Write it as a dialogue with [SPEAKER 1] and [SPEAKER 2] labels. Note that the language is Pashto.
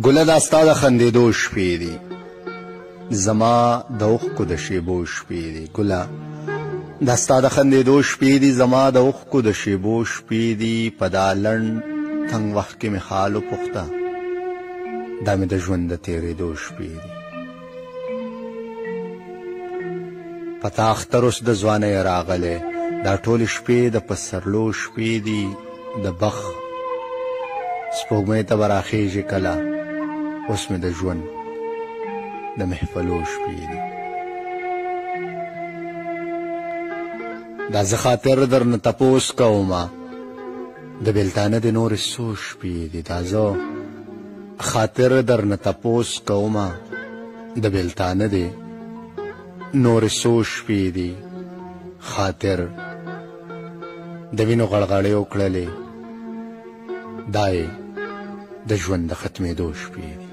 [SPEAKER 1] ګله دا ستا د خندېدو شپې دي زما د اوښکو د شیبو شپې دي ګله دا ستا د خندېدو شپې دي زما د اوښکو د شیبو شپې دي په دا لنډ تنګ وخت کې مې حال وپوښته دا مې د ژوند د تېرېدو شپې دي په تا اختر اوس د ځوانۍ راغلی دا ټولې شپې د پسرلو شپې دي د بخ سپوږمۍ ته به راخېژې کله اوس مې د ژوند د محفلو شپې دي دا زه خاطر درنه تپوس کومه د بېلتانه د نورې څو شپې دي دا زه خاطر درنه تپوس کومه د بېلتانه د نورې څو شپې دي خاطر د وینو غړغړې وکړلې دا یې د ژوند د ختمېدو شپې دي